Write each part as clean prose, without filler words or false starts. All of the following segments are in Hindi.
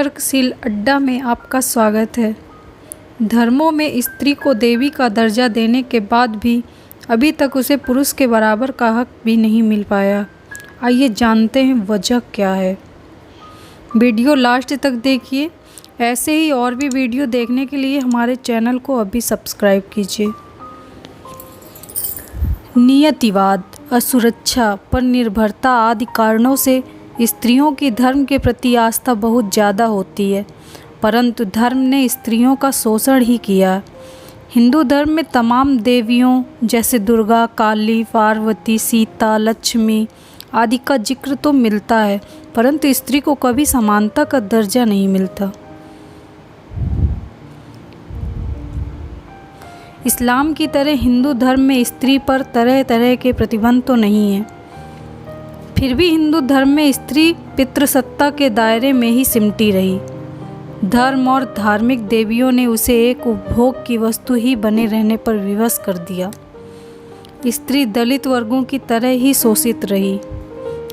तर्कशील अड्डा में आपका स्वागत है। धर्मों में स्त्री को देवी का दर्जा देने के बाद भी अभी तक उसे पुरुष के बराबर का हक भी नहीं मिल पाया। आइए जानते हैं वजह क्या है। वीडियो लास्ट तक देखिए। ऐसे ही और भी वीडियो देखने के लिए हमारे चैनल को अभी सब्सक्राइब कीजिए। नियतिवाद, असुरक्षा पर निर्भरता आदि कारणों से स्त्रियों की धर्म के प्रति आस्था बहुत ज़्यादा होती है, परंतु धर्म ने स्त्रियों का शोषण ही किया। हिंदू धर्म में तमाम देवियों जैसे दुर्गा, काली, पार्वती, सीता, लक्ष्मी आदि का जिक्र तो मिलता है, परंतु स्त्री को कभी समानता का दर्जा नहीं मिलता। इस्लाम की तरह हिंदू धर्म में स्त्री पर तरह तरह के प्रतिबंध तो नहीं है, फिर भी हिंदू धर्म में स्त्री पितृसत्ता के दायरे में ही सिमटी रही। धर्म और धार्मिक देवियों ने उसे एक उपभोग की वस्तु ही बने रहने पर विवश कर दिया। स्त्री दलित वर्गों की तरह ही शोषित रही।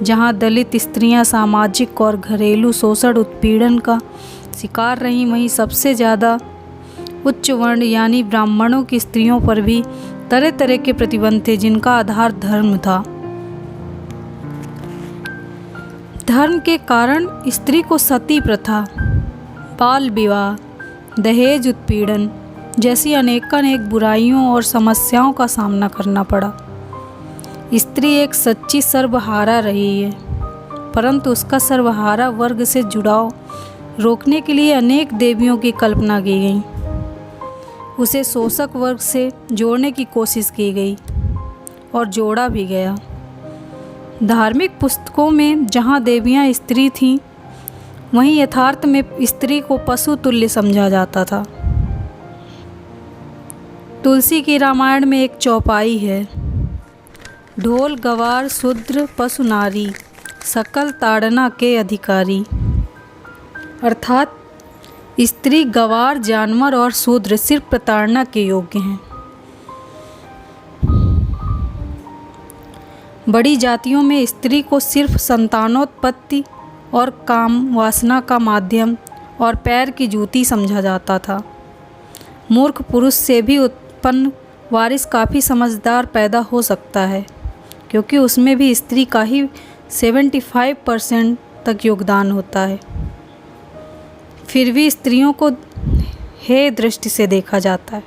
जहां दलित स्त्रियां सामाजिक और घरेलू शोषण उत्पीड़न का शिकार रहीं, वहीं सबसे ज़्यादा उच्च वर्ण यानी ब्राह्मणों की स्त्रियों पर भी तरह तरह के प्रतिबंध थे, जिनका आधार धर्म था। धर्म के कारण स्त्री को सती प्रथा, बाल विवाह, दहेज उत्पीड़न जैसी अनेकानेक बुराइयों और समस्याओं का सामना करना पड़ा। स्त्री एक सच्ची सर्वहारा रही है, परंतु उसका सर्वहारा वर्ग से जुड़ाव रोकने के लिए अनेक देवियों की कल्पना की गई। उसे शोषक वर्ग से जोड़ने की कोशिश की गई और जोड़ा भी गया। धार्मिक पुस्तकों में जहाँ देवियाँ स्त्री थीं, वहीं यथार्थ में स्त्री को पशु तुल्य समझा जाता था। तुलसी की रामायण में एक चौपाई है, ढोल गवार शूद्र पशु नारी, सकल ताड़ना के अधिकारी। अर्थात स्त्री, गवार, जानवर और शूद्र सिर्फ प्रताड़ना के योग्य हैं। बड़ी जातियों में स्त्री को सिर्फ संतानोत्पत्ति और काम वासना का माध्यम और पैर की जूती समझा जाता था। मूर्ख पुरुष से भी उत्पन्न वारिस काफ़ी समझदार पैदा हो सकता है, क्योंकि उसमें भी स्त्री का ही 75% तक योगदान होता है। फिर भी स्त्रियों को हेय दृष्टि से देखा जाता है।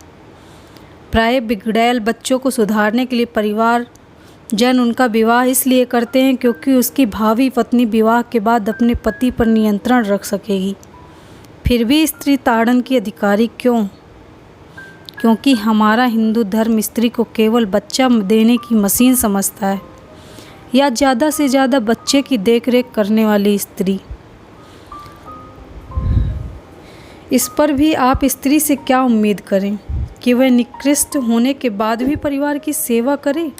प्राय बिगड़ैल बच्चों को सुधारने के लिए परिवार जन उनका विवाह इसलिए करते हैं क्योंकि उसकी भावी पत्नी विवाह के बाद अपने पति पर नियंत्रण रख सकेगी। फिर भी स्त्री ताड़न की अधिकारी क्यों? क्योंकि हमारा हिंदू धर्म स्त्री को केवल बच्चा देने की मशीन समझता है, या ज़्यादा से ज़्यादा बच्चे की देखरेख करने वाली स्त्री। इस पर भी आप स्त्री से क्या उम्मीद करें कि वह निकृष्ट होने के बाद भी परिवार की सेवा करे?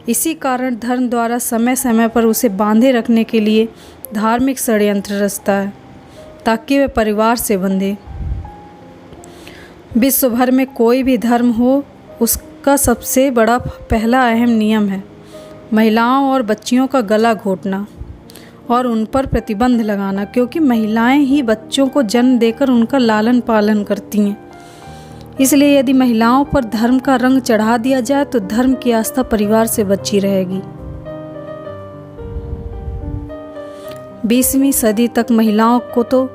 इसी कारण धर्म द्वारा समय समय पर उसे बांधे रखने के लिए धार्मिक षड्यंत्र रचता है, ताकि वह परिवार से बंधे। विश्व भर में कोई भी धर्म हो, उसका सबसे बड़ा पहला अहम नियम है महिलाओं और बच्चियों का गला घोटना और उन पर प्रतिबंध लगाना, क्योंकि महिलाएं ही बच्चों को जन्म देकर उनका लालन पालन करती हैं। इसलिए यदि महिलाओं पर धर्म का रंग चढ़ा दिया जाए तो धर्म की आस्था परिवार से बची रहेगी। 20वीं सदी तक महिलाओं को तो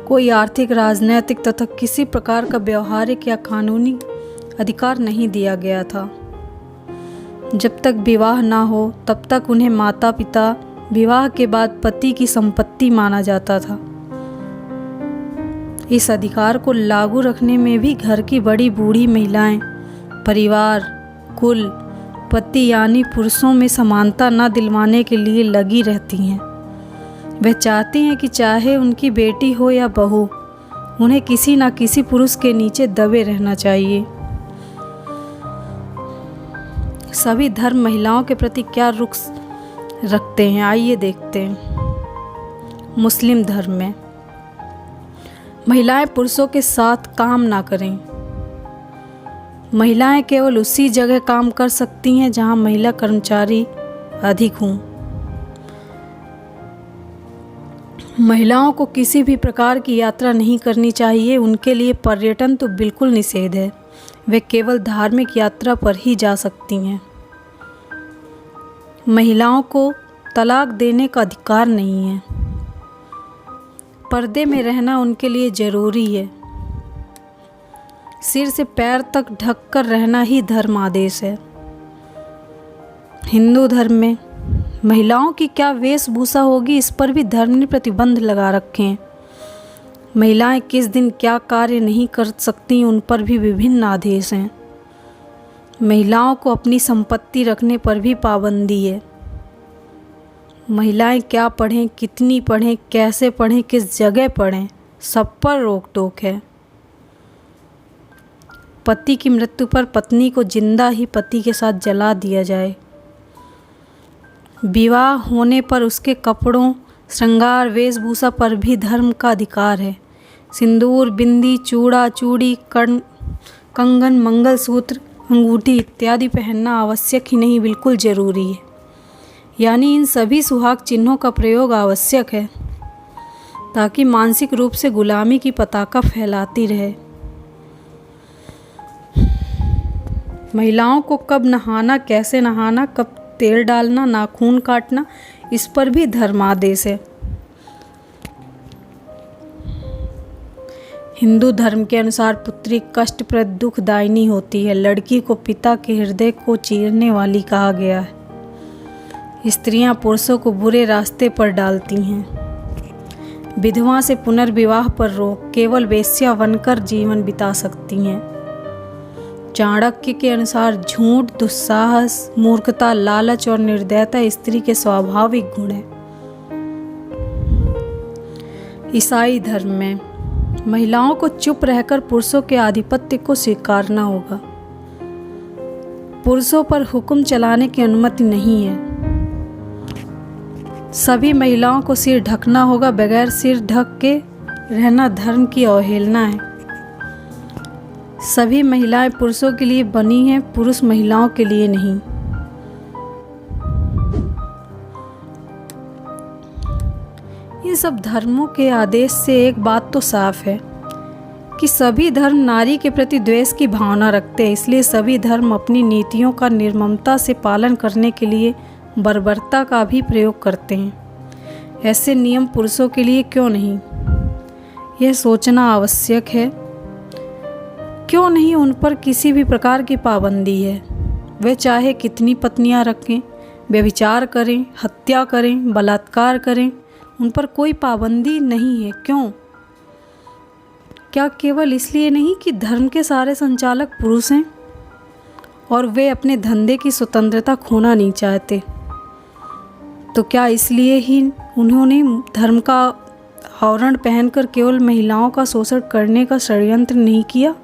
कोई आर्थिक, राजनैतिक तथा किसी प्रकार का व्यवहारिक या कानूनी अधिकार नहीं दिया गया था। जब तक विवाह ना हो तब तक उन्हें माता पिता, विवाह के बाद पति की संपत्ति माना जाता था। इस अधिकार को लागू रखने में भी घर की बड़ी बूढ़ी महिलाएं परिवार, कुल, पति यानी पुरुषों में समानता न दिलवाने के लिए लगी रहती हैं। वह चाहती हैं कि चाहे उनकी बेटी हो या बहू, उन्हें किसी न किसी पुरुष के नीचे दबे रहना चाहिए। सभी धर्म महिलाओं के प्रति क्या रुख रखते हैं, आइए देखते हैं। मुस्लिम धर्म में महिलाएं पुरुषों के साथ काम ना करें। महिलाएं केवल उसी जगह काम कर सकती हैं जहां महिला कर्मचारी अधिक हों। महिलाओं को किसी भी प्रकार की यात्रा नहीं करनी चाहिए। उनके लिए पर्यटन तो बिल्कुल निषेध है। वे केवल धार्मिक यात्रा पर ही जा सकती हैं। महिलाओं को तलाक देने का अधिकार नहीं है। पर्दे में रहना उनके लिए ज़रूरी है। सिर से पैर तक ढककर रहना ही धर्म आदेश है। हिंदू धर्म में महिलाओं की क्या वेशभूषा होगी, इस पर भी धर्म ने प्रतिबंध लगा रखे हैं। महिलाएं किस दिन क्या कार्य नहीं कर सकती, उन पर भी विभिन्न आदेश हैं। महिलाओं को अपनी संपत्ति रखने पर भी पाबंदी है। महिलाएं क्या पढ़ें, कितनी पढ़ें, कैसे पढ़ें, किस जगह पढ़ें, सब पर रोक टोक है। पति की मृत्यु पर पत्नी को जिंदा ही पति के साथ जला दिया जाए। विवाह होने पर उसके कपड़ों, श्रृंगार, वेशभूषा पर भी धर्म का अधिकार है। सिंदूर, बिंदी, चूड़ा, चूड़ी, कंगन, मंगलसूत्र, अंगूठी इत्यादि पहनना आवश्यक ही नहीं, बिल्कुल ज़रूरी है। यानी इन सभी सुहाग चिन्हों का प्रयोग आवश्यक है ताकि मानसिक रूप से गुलामी की पताका फैलाती रहे। महिलाओं को कब नहाना, कैसे नहाना, कब तेल डालना, नाखून काटना, इस पर भी धर्मादेश है। हिंदू धर्म के अनुसार पुत्री कष्टप्रद, दुखदायिनी होती है। लड़की को पिता के हृदय को चीरने वाली कहा गया है। स्त्रियां पुरुषों को बुरे रास्ते पर डालती हैं। विधवा से पुनर्विवाह पर रोक, केवल वेश्या बनकर जीवन बिता सकती हैं। चाणक्य के अनुसार झूठ, दुस्साहस, मूर्खता, लालच और निर्दयता स्त्री के स्वाभाविक गुण हैं। ईसाई धर्म में महिलाओं को चुप रहकर पुरुषों के आधिपत्य को स्वीकारना होगा। पुरुषों पर हुक्म चलाने की अनुमति नहीं है। सभी महिलाओं को सिर ढकना होगा। बगैर सिर ढक के रहना धर्म की अवहेलना है। सभी महिलाएं पुरुषों के लिए बनी हैं, पुरुष महिलाओं के लिए नहीं। इन सब धर्मों के आदेश से एक बात तो साफ है कि सभी धर्म नारी के प्रति द्वेष की भावना रखते हैं। इसलिए सभी धर्म अपनी नीतियों का निर्ममता से पालन करने के लिए बर्बरता का भी प्रयोग करते हैं। ऐसे नियम पुरुषों के लिए क्यों नहीं, यह सोचना आवश्यक है। क्यों नहीं उन पर किसी भी प्रकार की पाबंदी है। वे चाहे कितनी पत्नियां रखें, व्यभिचार करें, हत्या करें, बलात्कार करें, उन पर कोई पाबंदी नहीं है। क्यों? क्या केवल इसलिए नहीं कि धर्म के सारे संचालक पुरुष हैं और वे अपने धंधे की स्वतंत्रता खोना नहीं चाहते? तो क्या इसलिए ही उन्होंने धर्म का आवरण पहनकर केवल महिलाओं का शोषण करने का षड्यंत्र नहीं किया?